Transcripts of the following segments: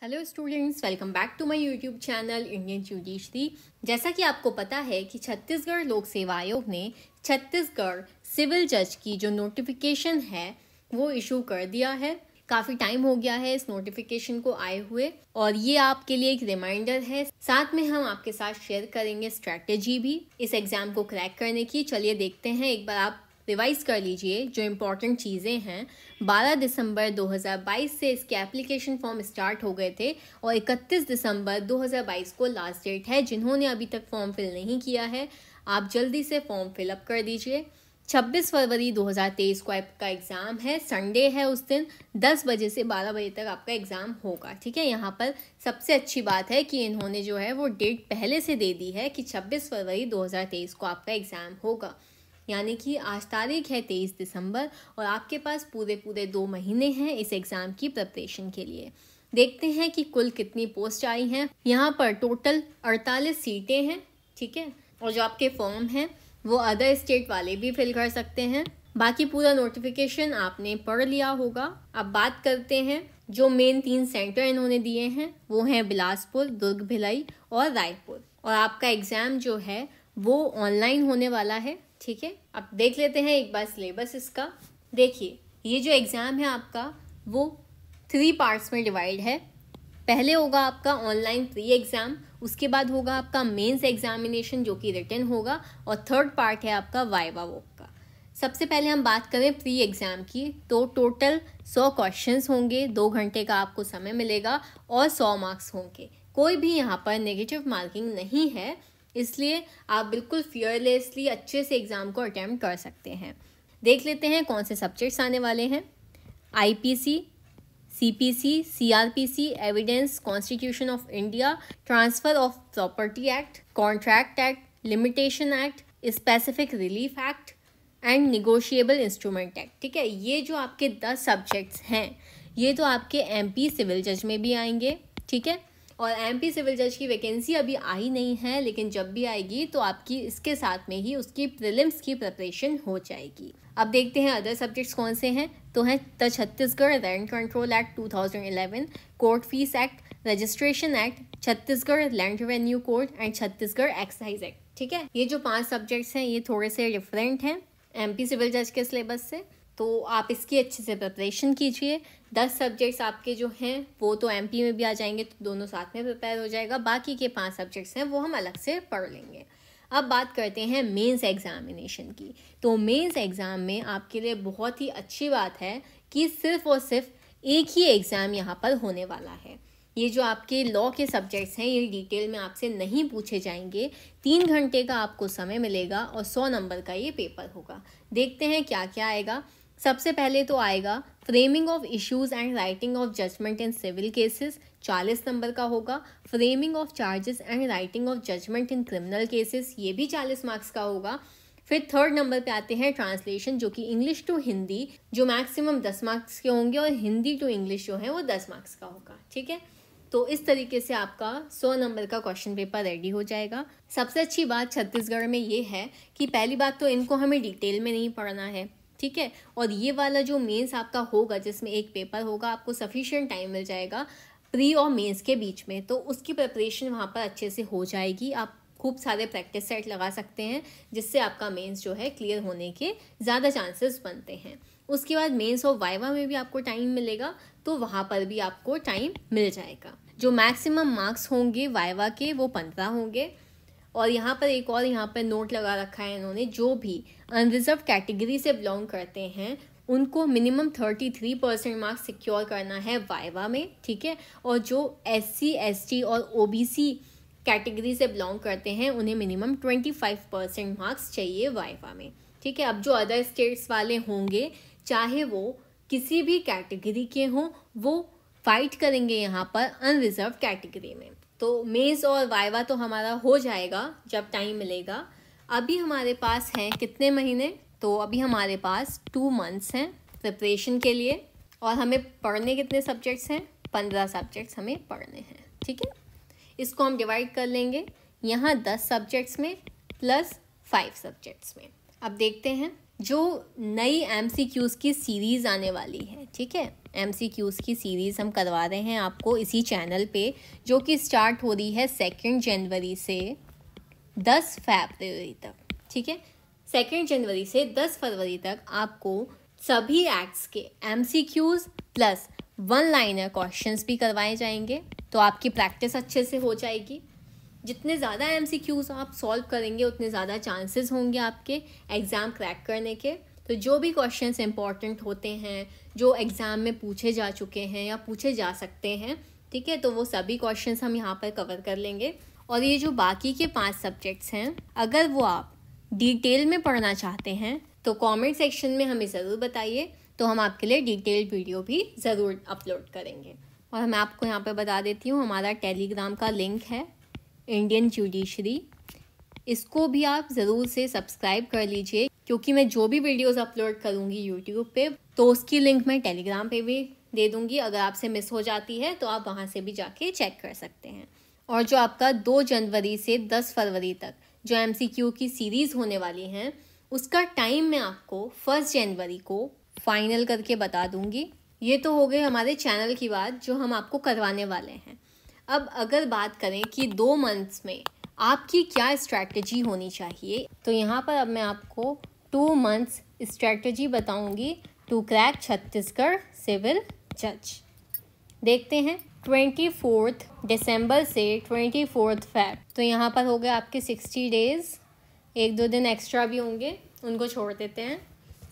Hello students, welcome back to my YouTube channel Indian judiciary. जैसा कि आपको पता है कि छत्तीसगढ़ लोक सेवा आयोग ने छत्तीसगढ़ सिविल जज की जो नोटिफिकेशन है वो इशू कर दिया है। काफ़ी टाइम हो गया है इस नोटिफिकेशन को आए हुए और ये आपके लिए एक रिमाइंडर है। साथ में हम आपके साथ शेयर करेंगे स्ट्रैटेजी भी इस एग्ज़ाम को क्रैक करने की। चलिए देखते हैं, एक बार आप रिवाइज कर लीजिए जो इम्पोर्टेंट चीज़ें हैं। 12 दिसंबर 2022 से इसके एप्लीकेशन फॉर्म स्टार्ट हो गए थे और 31 दिसंबर 2022 को लास्ट डेट है। जिन्होंने अभी तक फॉर्म फिल नहीं किया है आप जल्दी से फॉर्म फिलअप कर दीजिए। 26 फरवरी 2023 को आपका एग्ज़ाम है, संडे है। उस दिन 10 बजे से 12 बजे तक आपका एग्ज़ाम होगा। ठीक है, यहाँ पर सबसे अच्छी बात है कि इन्होंने जो है वो डेट पहले से दे दी है कि 26 फरवरी 2023 को आपका एग्ज़ाम होगा। यानी कि आज तारीख है 23 दिसंबर और आपके पास पूरे 2 महीने हैं इस एग्ज़ाम की प्रिपरेशन के लिए। देखते हैं कि कुल कितनी पोस्ट आई हैं। यहाँ पर टोटल 48 सीटें हैं। ठीक है, और जो आपके फॉर्म हैं वो अदर स्टेट वाले भी फिल कर सकते हैं। बाकी पूरा नोटिफिकेशन आपने पढ़ लिया होगा। अब बात करते हैं जो मेन 3 सेंटर इन्होंने दिए हैं वो हैं बिलासपुर, दुर्ग, भिलाई और रायपुर। और आपका एग्ज़ाम जो है वो ऑनलाइन होने वाला है। ठीक है, अब देख लेते हैं एक बार सिलेबस इसका। देखिए, ये जो एग्ज़ाम है आपका वो 3 पार्ट्स में डिवाइड है। पहले होगा आपका ऑनलाइन प्री एग्ज़ाम, उसके बाद होगा आपका मेंस एग्जामिनेशन जो कि रिटन होगा और थर्ड पार्ट है आपका वाइवा वोक का। सबसे पहले हम बात करें प्री एग्ज़ाम की तो टोटल 100 क्वेश्चंस होंगे, 2 घंटे का आपको समय मिलेगा और 100 मार्क्स होंगे। कोई भी यहाँ पर नेगेटिव मार्किंग नहीं है, इसलिए आप बिल्कुल फियरलेसली अच्छे से एग्ज़ाम को अटैम्प्ट कर सकते हैं। देख लेते हैं कौन से सब्जेक्ट्स आने वाले हैं। IPC, CPC, CrPC, evidence, constitution of India, transfer of property act, contract act, limitation act, specific relief act and negotiable instrument act. ठीक है, ये जो आपके 10 सब्जेक्ट्स हैं ये तो आपके एमपी सिविल जज में भी आएंगे। ठीक है, और एमपी सिविल जज की वैकेंसी अभी आई नहीं है, लेकिन जब भी आएगी तो आपकी इसके साथ में ही उसकी प्रीलिम्स की प्रिपरेशन हो जाएगी। अब देखते हैं अदर सब्जेक्ट्स कौन से हैं। तो हैं the Chhattisgarh rent control act 2011, court fees act, registration act, Chhattisgarh land revenue code and Chhattisgarh excise act. ठीक है, ये जो 5 सब्जेक्ट्स हैं ये थोड़े से डिफरेंट हैं एमपी सिविल जज के सिलेबस से, तो आप इसकी अच्छे से प्रिपरेशन कीजिए। 10 सब्जेक्ट्स आपके जो हैं वो तो एमपी में भी आ जाएंगे तो दोनों साथ में प्रिपेयर हो जाएगा। बाकी के 5 सब्जेक्ट्स हैं वो हम अलग से पढ़ लेंगे। अब बात करते हैं मेंस एग्जामिनेशन की। तो मेंस एग्ज़ाम में आपके लिए बहुत ही अच्छी बात है कि सिर्फ और सिर्फ एक ही एग्ज़ाम यहाँ पर होने वाला है। ये जो आपके लॉ के सब्जेक्ट्स हैं ये डिटेल में आपसे नहीं पूछे जाएंगे। 3 घंटे का आपको समय मिलेगा और 100 नंबर का ये पेपर होगा। देखते हैं क्या क्या आएगा। सबसे पहले तो आएगा framing of issues and writing of judgment in civil cases, 40 number का होगा। Framing of charges and writing of judgment in criminal cases, ये भी 40 मार्क्स का होगा। फिर थर्ड नंबर पे आते हैं ट्रांसलेशन जो कि इंग्लिश टू हिंदी, जो मैक्सिमम 10 मार्क्स के होंगे और हिंदी टू इंग्लिश जो है वो 10 मार्क्स का होगा। ठीक है, तो इस तरीके से आपका 100 नंबर का क्वेश्चन पेपर रेडी हो जाएगा। सबसे अच्छी बात छत्तीसगढ़ में ये है कि पहली बात तो इनको हमें डिटेल में नहीं पढ़ना है। ठीक है, और ये वाला जो मेंस आपका होगा जिसमें एक पेपर होगा, आपको सफिशिएंट टाइम मिल जाएगा प्री और मेंस के बीच में, तो उसकी प्रिपरेशन वहाँ पर अच्छे से हो जाएगी। आप खूब सारे प्रैक्टिस सेट लगा सकते हैं जिससे आपका मेंस जो है क्लियर होने के ज़्यादा चांसेस बनते हैं। उसके बाद मेंस और वाइवा में भी आपको टाइम मिलेगा, तो वहाँ पर भी आपको टाइम मिल जाएगा। जो मैक्सिमम मार्क्स होंगे वाइवा के वो 15 होंगे। और यहाँ पर एक और यहाँ पर नोट लगा रखा है इन्होंने, जो भी अनरिजर्व कैटेगरी से बिलोंग करते हैं उनको मिनिमम 33% मार्क्स सिक्योर करना है वाइवा में। ठीक है, और जो SC, ST और OBC कैटेगरी से बिलोंग करते हैं उन्हें मिनिमम 25% मार्क्स चाहिए वाइवा में। ठीक है, अब जो अदर स्टेट्स वाले होंगे चाहे वो किसी भी कैटेगरी के हों वो फाइट करेंगे यहाँ पर अनरिजर्व कैटेगरी में। तो मेंस और वाइवा तो हमारा हो जाएगा जब टाइम मिलेगा। अभी हमारे पास हैं कितने महीने, तो अभी हमारे पास 2 मंथ्स हैं प्रिपरेशन के लिए। और हमें पढ़ने कितने सब्जेक्ट्स हैं, 15 सब्जेक्ट्स हमें पढ़ने हैं। ठीक है, इसको हम डिवाइड कर लेंगे यहाँ 10 सब्जेक्ट्स में प्लस 5 सब्जेक्ट्स में। अब देखते हैं जो नई MCQs की सीरीज़ आने वाली है। ठीक है, MCQs की सीरीज़ हम करवा रहे हैं आपको इसी चैनल पे, जो कि स्टार्ट हो रही है 2 जनवरी से 10 फरवरी तक। ठीक है, 2 जनवरी से 10 फरवरी तक आपको सभी एक्ट्स के MCQs प्लस 1 लाइनर क्वेश्चंस भी करवाए जाएंगे, तो आपकी प्रैक्टिस अच्छे से हो जाएगी। जितने ज़्यादा MCQs आप सॉल्व करेंगे उतने ज़्यादा चांसेस होंगे आपके एग्ज़ाम क्रैक करने के। तो जो भी क्वेश्चंस इंपॉर्टेंट होते हैं, जो एग्ज़ाम में पूछे जा चुके हैं या पूछे जा सकते हैं, ठीक है, तो वो सभी क्वेश्चंस हम यहाँ पर कवर कर लेंगे। और ये जो बाकी के 5 सब्जेक्ट्स हैं, अगर वो आप डिटेल में पढ़ना चाहते हैं तो कमेंट सेक्शन में हमें ज़रूर बताइए, तो हम आपके लिए डिटेल्ड वीडियो भी ज़रूर अपलोड करेंगे। और मैं आपको यहाँ पर बता देती हूँ, हमारा टेलीग्राम का लिंक है इंडियन जुडिशरी, इसको भी आप ज़रूर से सब्सक्राइब कर लीजिए, क्योंकि मैं जो भी वीडियोस अपलोड करूँगी यूट्यूब पे तो उसकी लिंक मैं टेलीग्राम पे भी दे दूँगी। अगर आपसे मिस हो जाती है तो आप वहाँ से भी जाके चेक कर सकते हैं। और जो आपका 2 जनवरी से 10 फरवरी तक जो MCQ की सीरीज़ होने वाली हैं, उसका टाइम मैं आपको 1 जनवरी को फाइनल करके बता दूँगी। ये तो हो गए हमारे चैनल की बात जो हम आपको करवाने वाले हैं। अब अगर बात करें कि 2 मंथ्स में आपकी क्या स्ट्रैटेजी होनी चाहिए, तो यहाँ पर अब मैं आपको 2 मंथ्स स्ट्रैटेजी बताऊंगी टू क्रैक छत्तीसगढ़ सिविल जज। देखते हैं 24 दिसंबर से 24 फेब, तो यहाँ पर हो गए आपके 60 डेज़, 1-2 दिन एक्स्ट्रा भी होंगे, उनको छोड़ देते हैं।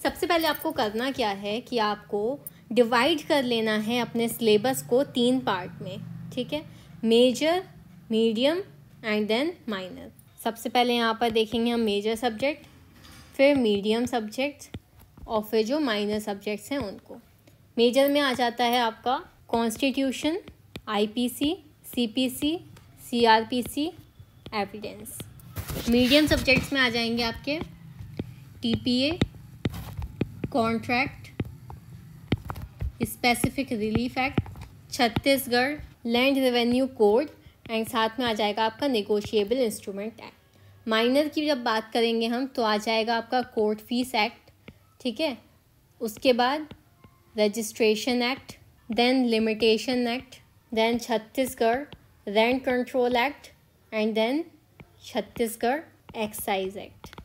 सबसे पहले आपको करना क्या है कि आपको डिवाइड कर लेना है अपने सिलेबस को 3 पार्ट में। ठीक है, major, medium and then minor. सबसे पहले यहाँ पर देखेंगे हम मेजर सब्जेक्ट, फिर मीडियम सब्जेक्ट्स और फिर जो माइनर सब्जेक्ट्स हैं उनको। मेजर में आ जाता है आपका constitution, IPC, CPC, CRPC, evidence. Medium subjects में आ जाएंगे आपके TPA, contract, specific relief act, Chhattisgarh land revenue code and साथ में आ जाएगा आपका नेगोशिएबल इंस्ट्रूमेंट एक्ट। माइनर की जब बात करेंगे हम तो आ जाएगा आपका कोर्ट फीस एक्ट, ठीक है, उसके बाद registration act, then limitation act, then Chhattisgarh rent control act and then Chhattisgarh excise act.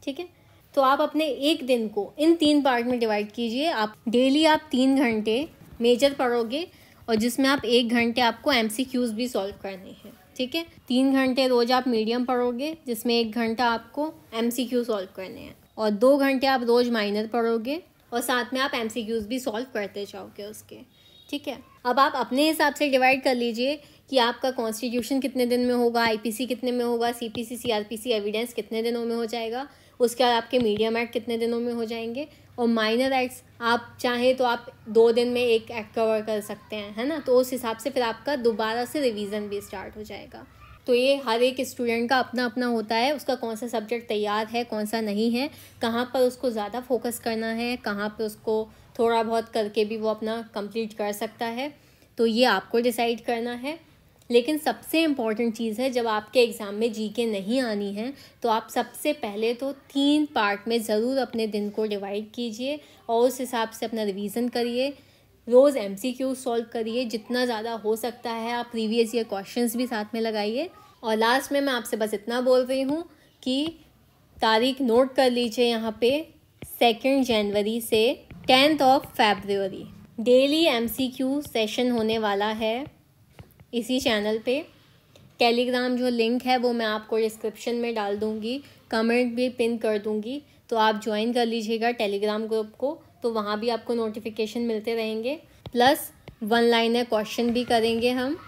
ठीक है, तो आप अपने एक दिन को इन 3 पार्ट में डिवाइड कीजिए। आप डेली आप 3 घंटे मेजर पढ़ोगे और जिसमें आप 1 घंटे आपको MCQs भी सॉल्व करने हैं। ठीक है, 3 घंटे रोज आप मीडियम पढ़ोगे जिसमें 1 घंटा आपको MCQ सॉल्व करने हैं, और 2 घंटे आप रोज माइनर पढ़ोगे और साथ में आप MCQs भी सॉल्व करते जाओगे उसके। ठीक है, अब आप अपने हिसाब से डिवाइड कर लीजिए कि आपका कॉन्स्टिट्यूशन कितने दिन में होगा, IPC कितने में होगा, CPC, CRPC एविडेंस कितने दिनों में हो जाएगा, उसके बाद आपके मीडियम एक्ट कितने दिनों में हो जाएंगे, और माइनर एक्ट्स आप चाहें तो आप 2 दिन में 1 एक्ट कवर कर सकते हैं, है ना। तो उस हिसाब से फिर आपका दोबारा से रिवीजन भी स्टार्ट हो जाएगा। तो ये हर एक स्टूडेंट का अपना अपना होता है, उसका कौन सा सब्जेक्ट तैयार है, कौन सा नहीं है, कहाँ पर उसको ज़्यादा फोकस करना है, कहाँ पर उसको थोड़ा बहुत करके भी वो अपना कंप्लीट कर सकता है, तो ये आपको डिसाइड करना है। लेकिन सबसे इम्पॉर्टेंट चीज़ है, जब आपके एग्ज़ाम में GK नहीं आनी है तो आप सबसे पहले तो 3 पार्ट में ज़रूर अपने दिन को डिवाइड कीजिए और उस हिसाब से अपना रिवीजन करिए। रोज़ MCQ सॉल्व करिए जितना ज़्यादा हो सकता है। आप प्रीवियस ईयर क्वेश्चंस भी साथ में लगाइए। और लास्ट में मैं आपसे बस इतना बोल रही हूँ कि तारीख नोट कर लीजिए यहाँ पे 2 जनवरी से 10 फरवरी डेली MCQ सेशन होने वाला है इसी चैनल पे। टेलीग्राम जो लिंक है वो मैं आपको डिस्क्रिप्शन में डाल दूँगी, कमेंट भी पिन कर दूँगी, तो आप ज्वाइन कर लीजिएगा टेलीग्राम ग्रुप को, तो वहाँ भी आपको नोटिफिकेशन मिलते रहेंगे। प्लस 1 लाइनर क्वेश्चन भी करेंगे हम।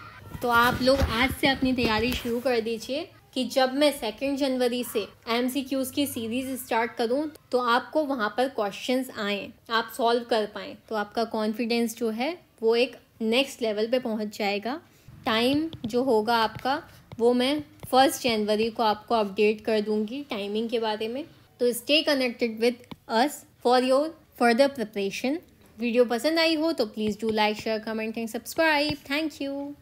तो आप लोग आज से अपनी तैयारी शुरू कर दीजिए कि जब मैं 2 जनवरी से MCQs की सीरीज़ स्टार्ट करूं तो आपको वहां पर क्वेश्चंस आएँ, आप सॉल्व कर पाएँ, तो आपका कॉन्फिडेंस जो है वो एक नेक्स्ट लेवल पे पहुंच जाएगा। टाइम जो होगा आपका वो मैं 1 जनवरी को आपको अपडेट कर दूंगी टाइमिंग के बारे में। तो stay connected with us for your further preparation. Video पसंद आई हो तो please do like, share, comment and subscribe. Thank you.